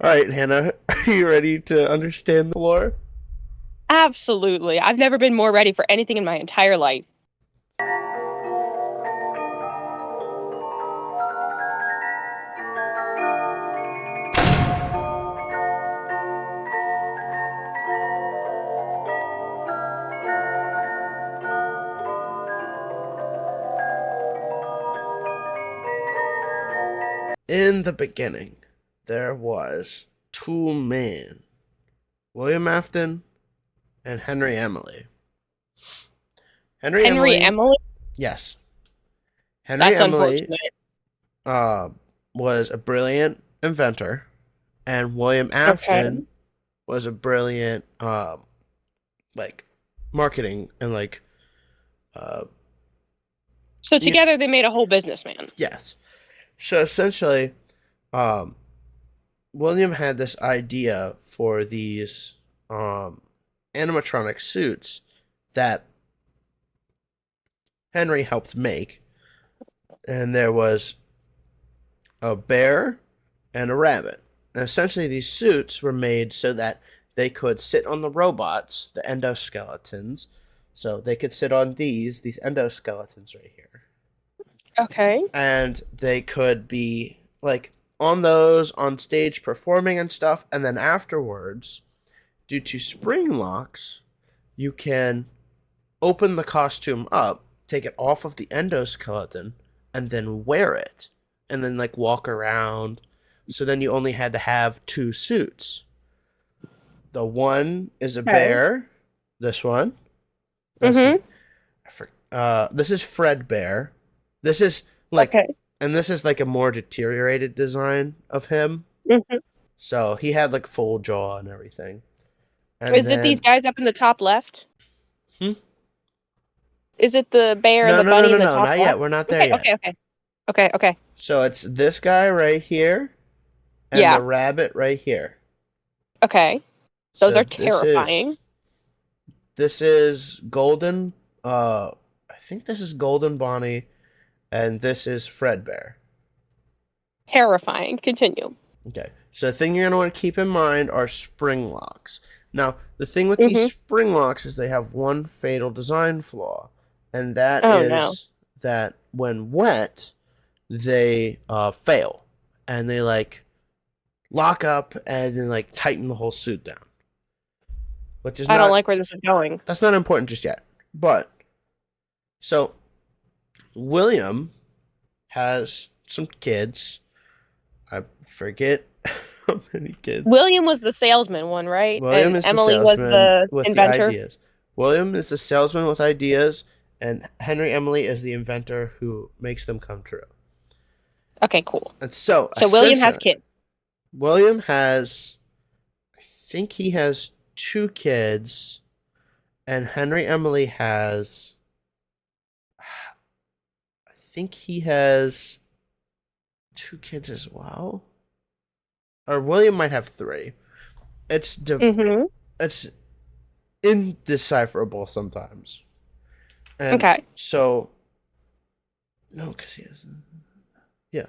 All right, Hannah, are you ready to understand the lore? Absolutely. I've never been more ready for anything in my entire life. In the beginning, there was two men, William Afton and Henry Emily. Henry Henry Emily, Emily? yes, Henry That's Emily unfortunate. uh, was a brilliant inventor, and William Okay. Afton was a brilliant, like, marketing and uh, So y- together they made a whole businessman. yes. So essentially, um, William had this idea for these um, animatronic suits that Henry helped make, and there was a bear and a rabbit. And essentially, these suits were made so that they could sit on the robots, the endoskeletons. So they could sit on these endoskeletons right here. Okay. And they could be like on those on stage performing and stuff. And then afterwards, due to spring locks, you can open the costume up, take it off of the endoskeleton, and then wear it. And then like walk around. So then you only had to have two suits. The one is a Okay. bear. This one. Let's see. Mm-hmm. This is Fred Bear. This is like, Okay. and this is like a more deteriorated design of him. Hmm. So he had like full jaw and everything. And Is it these then, guys up in the top left? hmm? Is it the bear and No, the no, no, bunny no, in the no, top not left? yet. We're not there Okay, yet. okay, okay. Okay, okay. So it's this guy right here and the Yeah. rabbit right here. Okay. Those So are terrifying. this is Golden. I think this is Golden Bonnie, and this is Fredbear. Terrifying. Continue. Okay. So the thing you're gonna want to keep in mind are spring locks. Now, the thing with these Mm-hmm. spring locks is they have one fatal design flaw, and that Oh no. is that when wet, they fail, and they like lock up and then like tighten the whole suit down, which is I don't not like where this is going. that's not important just yet. But so William has some kids. I forget how many kids. William was the salesman one, right? William And is the Emily was salesman the with the inventor. ideas. William is the salesman with ideas, and Henry Emily is the inventor who makes them come true. Okay, cool. And so, So William has essentially, kids. William has, I think he has two kids, and Henry Emily has, I think he has two kids as well. Or William might have three. It's Mm-hmm. it's indecipherable sometimes. And Okay. so no, because he has yeah.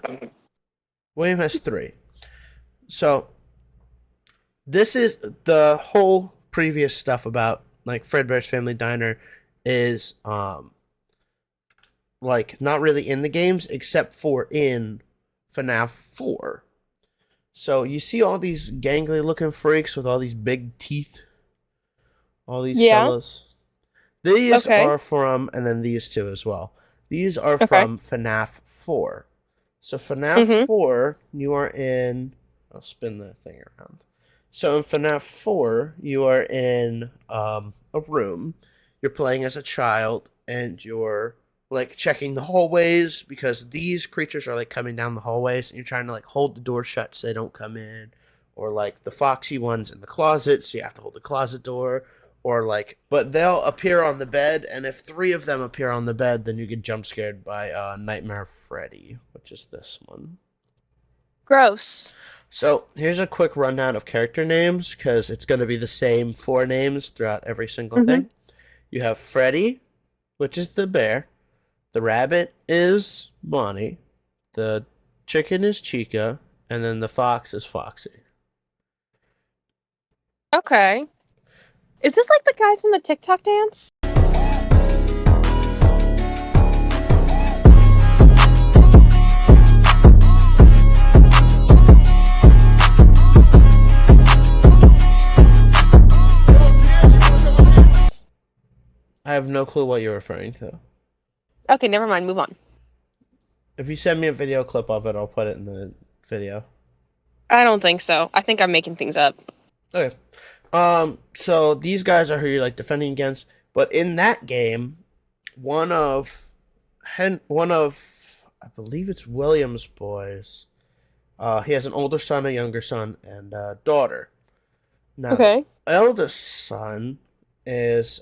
William has three. So this is the whole previous stuff about like Fredbear's Family Diner is like not really in the games except for in FNAF 4. So you see all these gangly looking freaks with all these big teeth, all these Yeah. fellas. These Okay. are from, and then these two as well. These are Okay. from FNAF 4. So FNAF Mm-hmm. 4, you are in. I'll spin the thing around. So in FNAF 4, you are in a room. You're playing as a child, and you're like checking the hallways because these creatures are like coming down the hallways, and you're trying to like hold the door shut so they don't come in, or like the foxy ones in the closet, so you have to hold the closet door, or like, but they'll appear on the bed, and if three of them appear on the bed, then you get jump scared by Nightmare Freddy, which is this one. Gross. So here's a quick rundown of character names because it's going to be the same four names throughout every single Mm-hmm. thing. You have Freddy, which is the bear. The rabbit is Bonnie. The chicken is Chica, and then the fox is Foxy. Okay. Is this like the guys from the TikTok dance? I have no clue what you're referring to. Okay, never mind. Move on. If you send me a video clip of it, I'll put it in the video. I don't think so. I think I'm making things up. Okay. So these guys are who you're like defending against, but in that game, one of I believe it's William's boys. He has an older son, a younger son, and a daughter. Now, Okay. the eldest son is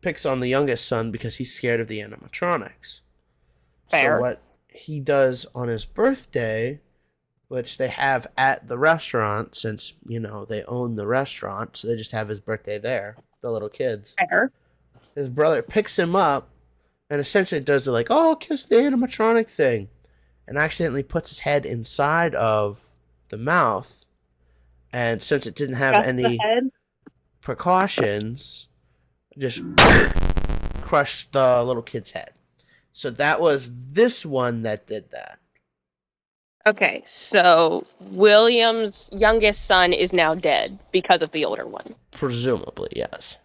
picks on the youngest son because he's scared of the animatronics. So Fair. what he does on his birthday, which they have at the restaurant, since they own the restaurant, so they just have his birthday there. The little kids. Fair. His brother picks him up and essentially does the like, oh, kiss the animatronic thing, and accidentally puts his head inside of the mouth. And since it didn't have Just the any head. precautions, just crushed the little kid's head. So that was this one that did that. Okay, so William's youngest son is now dead because of the older one. Presumably, yes.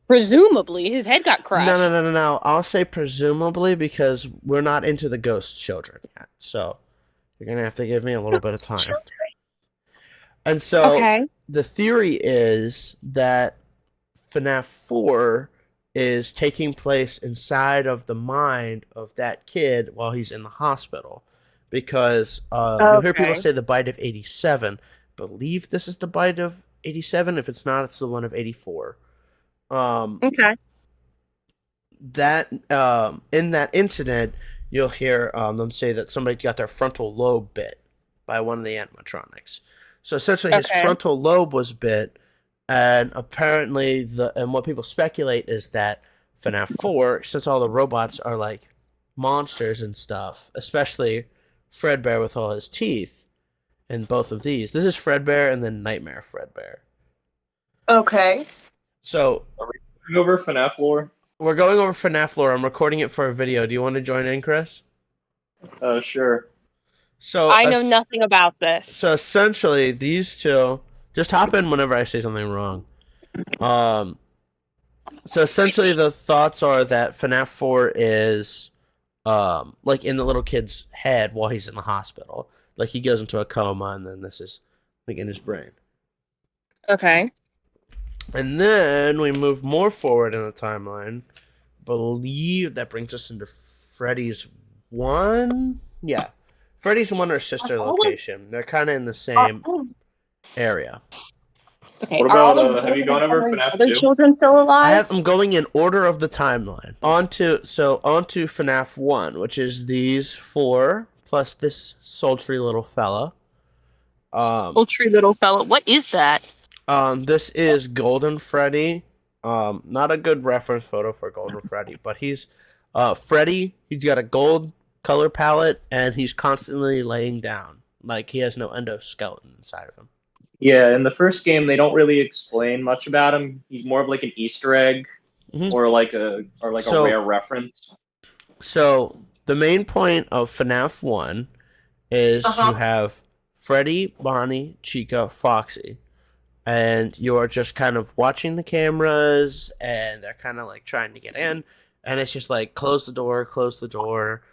Presumably, his head got crushed. No. I'll say presumably because we're not into the ghost children yet. So you're going to have to give me a little bit of time. And so Okay. the theory is that Fnaf 4 is taking place inside of the mind of that kid while he's in the hospital. Because you'll hear people say the bite of 87. Believe this is the bite of 87. If it's not, it's the one of 84. Okay. That in that incident, you'll hear them say that somebody got their frontal lobe bit by one of the animatronics. So essentially, his frontal lobe was bit, and apparently, and what people speculate is that FNAF 4, since all the robots are like monsters and stuff, especially Fredbear with all his teeth, in both of these. This is Fredbear and then Nightmare Fredbear. Okay. So, are we going over FNAF lore? We're going over FNAF lore. I'm recording it for a video. Do you want to join in, Chris? Sure. So I know nothing about this. So essentially, these two just hop in whenever I say something wrong. So essentially, the thoughts are that FNAF 4 is like in the little kid's head while he's in the hospital. Like he goes into a coma, and then this is like in his brain. Okay. And then we move more forward in the timeline. Believe that brings us into Freddy's 1. Yeah. Freddy's 1 or sister location. They're kind of in the same area. Okay. What about, have you gone over FNAF 2? Children still alive? I'm going in order of the timeline. On to FNAF 1, which is these 4, plus this sultry little fella. Sultry little fella. What is that? This is Golden Freddy. Not a good reference photo for Golden Freddy, but he's Freddy. He's got a gold color palette, and he's constantly laying down. Like he has no endoskeleton inside of him. Yeah, in the first game, they don't really explain much about him. He's more of like an Easter egg, or like a rare reference. So the main point of FNAF 1 is you have Freddy, Bonnie, Chica, Foxy. And you're just kind of watching the cameras, and they're kind of like trying to get in. And it's just like, close the door, close the door.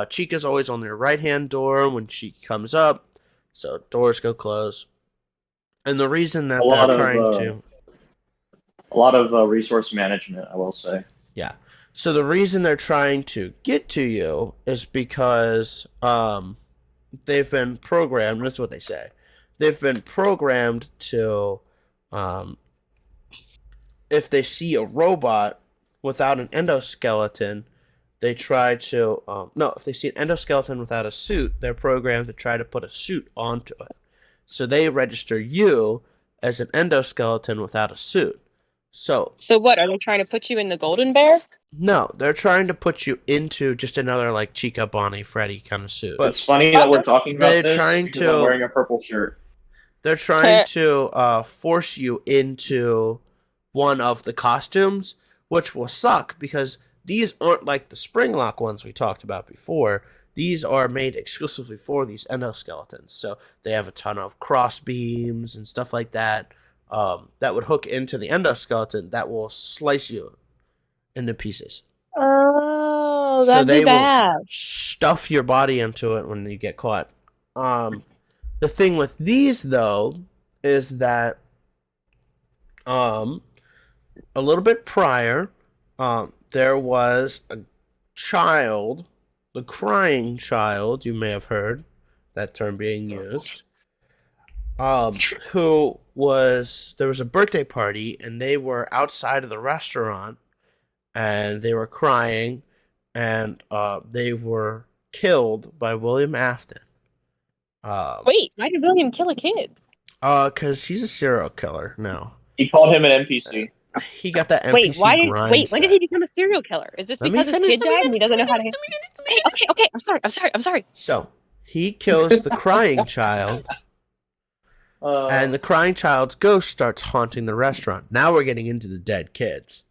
Chica's always on their right-hand door when she comes up. So doors go close. And the reason that they're trying to... A lot of resource management, I will say. Yeah. So the reason they're trying to get to you is because they've been programmed, that's what they say. They've been programmed to, if they see a robot without an endoskeleton, they try to, if they see an endoskeleton without a suit, they're programmed to try to put a suit onto it. So they register you as an endoskeleton without a suit. So what, are they trying to put you in the Golden Bear? No, they're trying to put you into just another like Chica, Bonnie, Freddy kind of suit. But it's funny that we're talking about this trying because to... I'm wearing a purple shirt. They're trying to force you into one of the costumes, which will suck because these aren't like the Springlock ones we talked about before. These are made exclusively for these endoskeletons. So they have a ton of cross beams and stuff like that that would hook into the endoskeleton that will slice you into pieces. Oh, So that'd they be bad. will stuff your body into it when you get caught. The thing with these, though, is that a little bit prior, there was a child, the crying child, you may have heard that term being used, who was, there was a birthday party, and they were outside of the restaurant, and they were crying, and they were killed by William Afton. Wait, why did William kill a kid? Because he's a serial killer now. He called him an NPC. He got that NPC Wait, when did he become a serial killer? Is this Let me because his finish, kid let me died and he doesn't know how to? Hey, okay. I'm sorry. So, he kills the crying child, and the crying child's ghost starts haunting the restaurant. Now we're getting into the dead kids.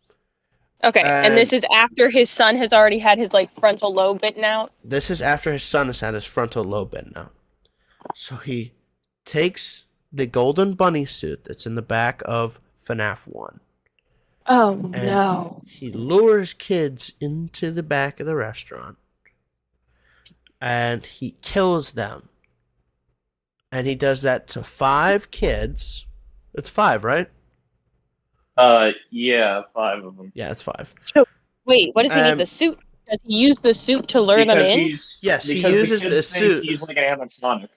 Okay, and this is after his son has already had his like frontal lobe bitten out. This is after his son has had his frontal lobe bitten out. So he takes the golden bunny suit that's in the back of Fnaf 1. Oh, And no. he lures kids into the back of the restaurant. And he kills them. And he does that to 5 kids. It's 5, right? Yeah, 5 of them. Yeah, it's 5. So, wait, what does he need the suit? Does he use the suit to lure them in? Yes, he because uses the the kids think suit. He's like an animatronic.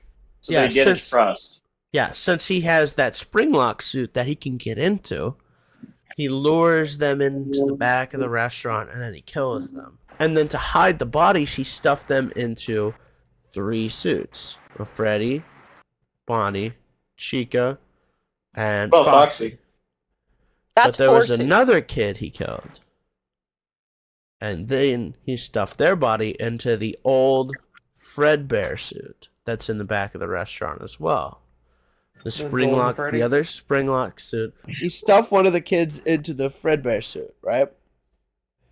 So Yeah, they get his trust. Yeah, since he has that Springlock suit that he can get into, he lures them into the back of the restaurant and then he kills them. And then to hide the bodies, he stuffed them into 3 suits. Freddy, Bonnie, Chica, and Foxy. That's but there 4 was suits. another kid he killed. And then he stuffed their body into the old Fredbear suit that's in the back of the restaurant as well. The other Springlock suit. He stuffed one of the kids into the Fredbear suit, right?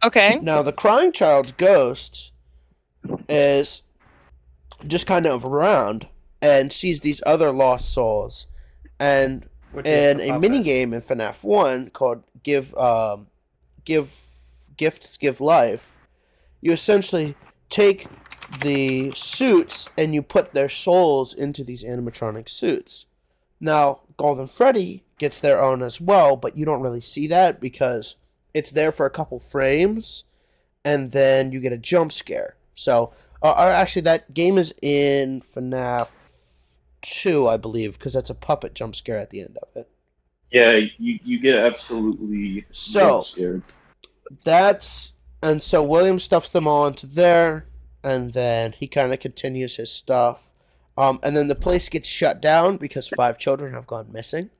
Okay. Now, the crying child's ghost is just kind of around and sees these other lost souls. And in a minigame in FNAF 1 called Gifts Give Life, you essentially take the suits and you put their souls into these animatronic suits. Now, Golden Freddy gets their own as well, but you don't really see that because it's there for a couple frames, and then you get a jump scare. So, actually, that game is in FNAF 2, I believe, because that's a puppet jump scare at the end of it. Yeah, you get absolutely jump scared. So William stuffs them all into there, and then he kind of continues his stuff. And then the place gets shut down because 5 children have gone missing,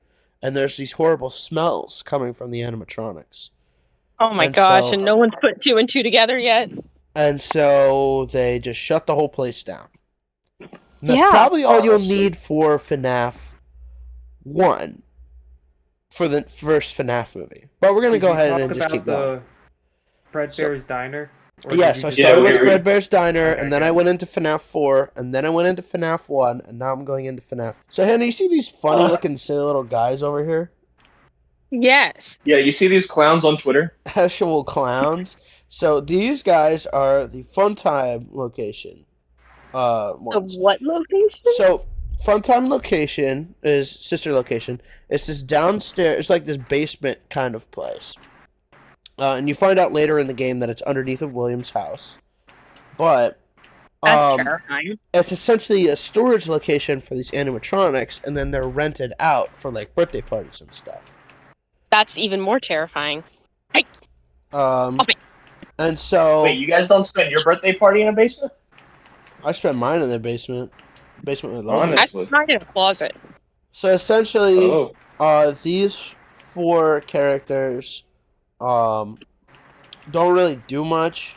and there's these horrible smells coming from the animatronics. Oh my gosh, and no one's put 2 and 2 together yet? And so they just shut the whole place down. And that's probably all you'll need for FNAF 1, for the first FNAF movie. But we're going to go ahead and just keep going. Fredbear's Diner? Yes, I started with Fredbear's Diner, and then I went into FNAF 4, and then I went into FNAF 1, and now I'm going into FNAF. So, Hannah, you see these funny-looking silly little guys over here? Yes. Yeah, you see these clowns on Twitter? Actual clowns. So, these guys are the Funtime location. The what location? So, Funtime location is sister location. It's this downstairs, it's like this basement kind of place. And you find out later in the game that it's underneath of William's house. But that's terrifying. It's essentially a storage location for these animatronics, and then they're rented out for like birthday parties and stuff. That's even more terrifying. And so wait, you guys don't spend your birthday party in a basement? I spent mine in the basement. Basement with Honestly. I spent mine in a closet. So essentially, these 4 characters don't really do much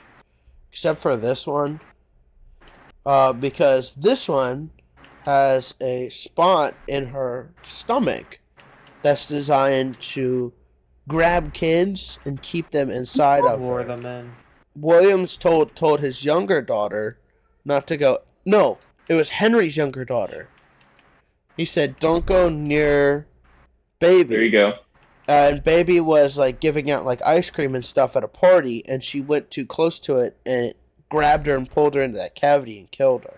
except for this one, because this one has a spot in her stomach that's designed to grab kids and keep them inside of Lure her. them in. Williams told his younger daughter not to go. No, it was Henry's younger daughter. He said, "Don't go near Baby." There you go. And Baby was like giving out like ice cream and stuff at a party, and she went too close to it, and it grabbed her and pulled her into that cavity and killed her.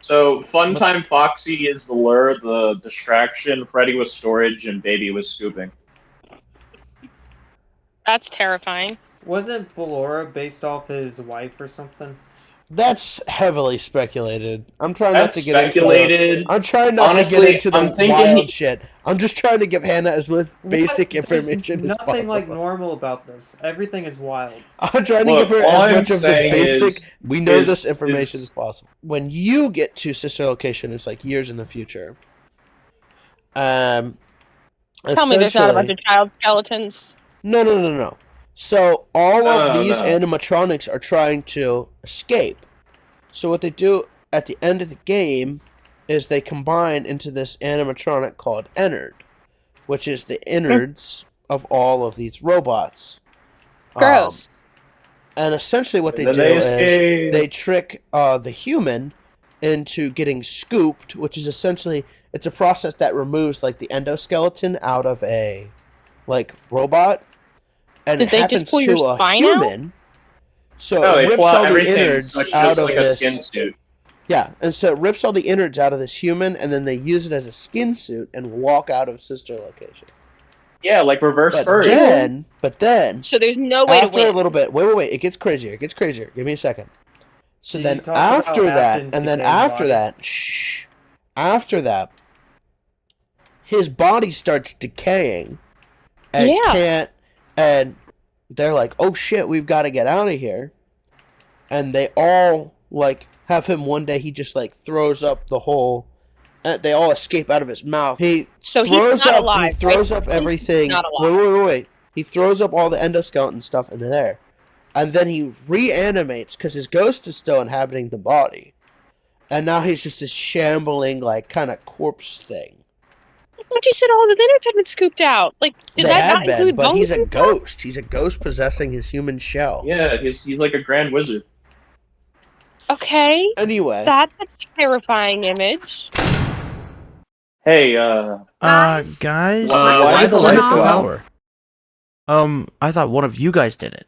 So, Funtime Foxy is the lure, the distraction, Freddy was storage, and Baby was scooping. That's terrifying. Wasn't Ballora based off his wife or something? That's heavily speculated. I'm trying not That's to get speculated. into. I'm trying not Honestly, to get into the I'm thinking wild he- shit. I'm just trying to give Hannah as much basic What? information There's as possible. nothing like normal about this. Everything is wild. I'm trying to Look, give her all as I'm much of the saying basic. We know this is- information as possible. When you get to sister location, it's like years in the future. Tell me there's not a bunch of child skeletons. No. So all of No, these no. animatronics are trying to escape. So what they do at the end of the game is they combine into this animatronic called Ennard, which is the innards of all of these robots. Gross. And essentially what they And do then is escape. they trick the human into getting scooped, which is essentially, it's a process that removes like the endoskeleton out of a like robot, and Did it they just happens pull your to a spine out? human. So No, it they rips pull out all the everything, innards so it's out just of like a this. skin suit. Yeah, and so it rips all the innards out of this human, and then they use it as a skin suit and walk out of sister location. Yeah, like reverse But furry. then, So there's no way to after a win. little bit, wait, it gets crazier. Give me a second. So Did then you talk about after that, Afton's and then decaying after body? that, after that, his body starts decaying, and Yeah. can't, and they're like, "Oh shit, we've got to get out of here," and they all like have him one day. He just like throws up the whole. They all escape out of his mouth. So throws he's not up, alive. He throws right? up everything. Not alive. Wait. He throws up all the endoskeleton stuff into there. And then he reanimates because his ghost is still inhabiting the body. And now he's just this shambling, like, kind of corpse thing. But you said all of his innards had been scooped out. Like, did They that had not been, include but bones he's a and stuff? ghost. He's a ghost possessing his human shell. Yeah, he's like a grand wizard. Okay, Anyway. that's a terrifying image. Hey, Guys? why did the lights go out? I thought one of you guys did it.